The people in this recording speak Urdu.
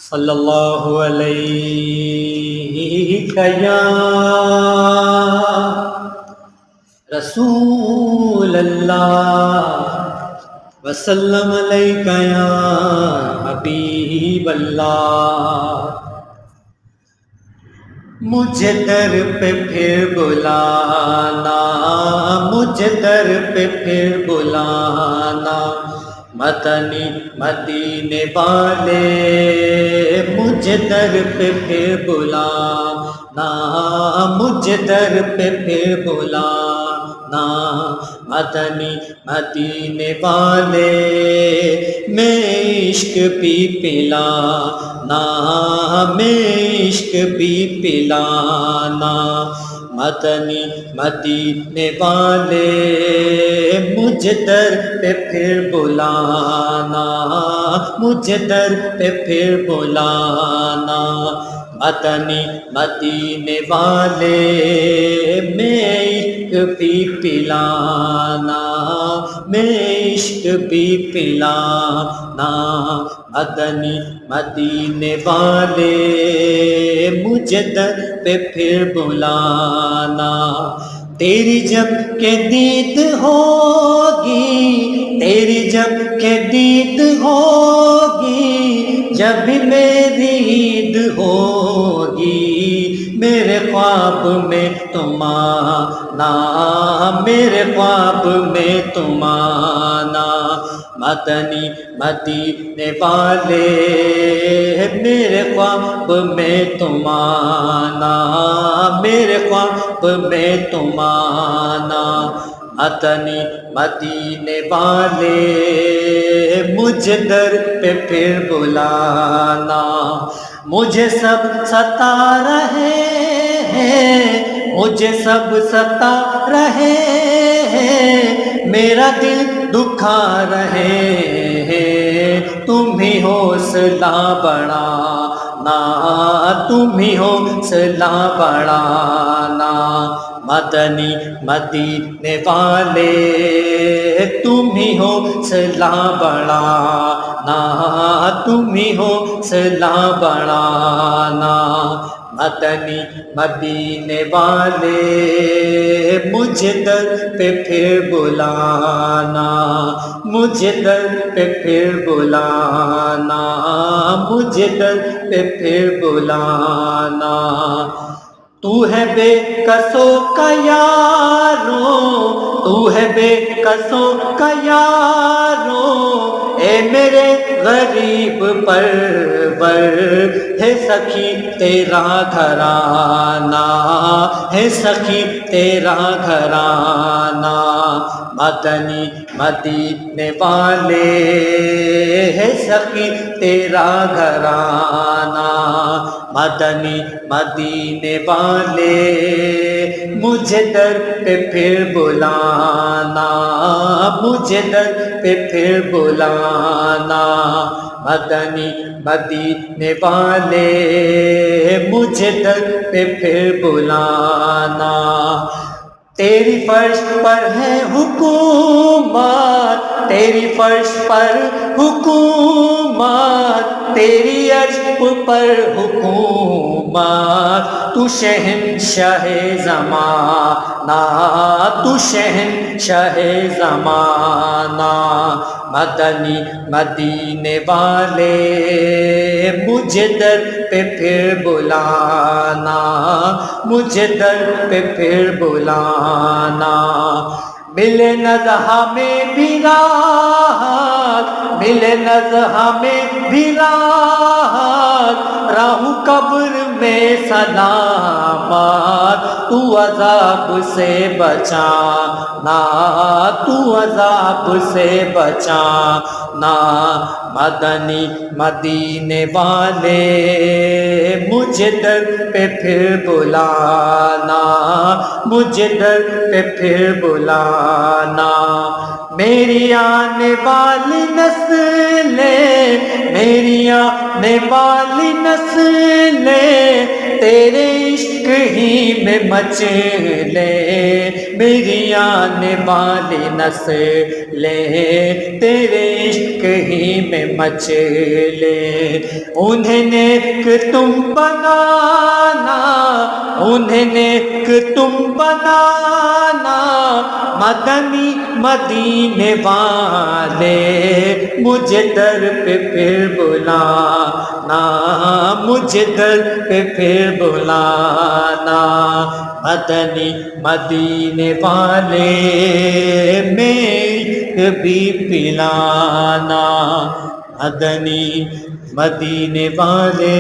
صلی اللہ علیہ یا رسول اللہ وسلم علیہ یا حبیب اللہ۔ مجھے در پہ پھر بلانا، مجھے در پہ پھر بلانا، مدنی مدینے والے مجھے در پہ پھر بلانا، مجھے در پہ پھر بلانا، مدنی مدینے والے میں عشق بھی پلانا، میں عشق بھی پلانا، مدنی مدینے والے مجھے در پہ پھر بلانا، مجھے در پہ پھر بلانا، مدنی مدینے والے میں عشق بھی پلانا، میں عشق بھی پلانا، مدنی مدینے والے مجھے در پہ پھر بلانا۔ تیری جب کہ دید ہوگی، تیری جب کہ دید ہوگی، جب میری عید ہوگی، میرے خواب میں تم آنا، میرے خواب میں تم آنا، مدنی مدینے والے میرے خواب میں تم آنا، میرے خواب میں تم آنا، مدنی مدینے والے مجھے در پہ پھر بلانا۔ مجھے سب ستا رہے ہیں، مجھے سب ستا رہے ہیں، میرا دل دکھا رہے ہیں، تم ہی حوصلہ بڑھانا، تم ہی حوصلہ بڑھانا، مدنی مدینے والے تم ہی حوصلہ بڑھانا، تم ہی حوصلہ بڑھانا، مدنی مدینے والے مجھے در پہ پھر بلانا، مجھے در پہ پھر بلانا، مجھے در پہ پھر بلانا۔ تو ہے بے کسوں کا یارو، تو ہے بے کسوں کا یارو، اے میرے غریب پرور ہے سخی تیرا گھرانہ، ہے سخی تیرا گھرانہ، مدنی مدینے والے ہے سخی تیرا گھرانہ، مدنی مدینے والے مجھے در پہ پھر بلانا، مجھے در پہ پھر بلانا، مدنی مدینے والے مجھے در پہ پھر بلانا۔ تیری فرش پر ہے حکومت، تیری فرش پر حکومت، تیری عرش پر حکومت، تو شہنشاہ زمانہ، تو شہنشاہ زمانہ، مدنی مدینے والے مجھے در پہ پھر بلانا، مجھے در پہ پھر بلانا، ملے نزہہ میں بھی راحت، ملے نزہہ میں بھی راحت، راہوں قبر میں سلامت، تو عذاب سے بچانا، تو عذاب سے بچانا، مدنی مدینے والے مجھے در پہ پھر بلانا، مجھے در پہ پھر بلانا، میری آنے والی نسلیں، میری آنے والی نسلیں تیرے عشق ہی میں مچلے میری آنے والی نسلیں، تیرے عشق ہی میں مچلے، انہیں نیک تم بنانا، انہیں نیک تم بنانا، مدنی مدینے والے، مجھے در پہ پھر بلانا، مجھے در پہ پھر بلانا، مدنی مدینے والے میں بھی پلانا، مدنی مدینے والے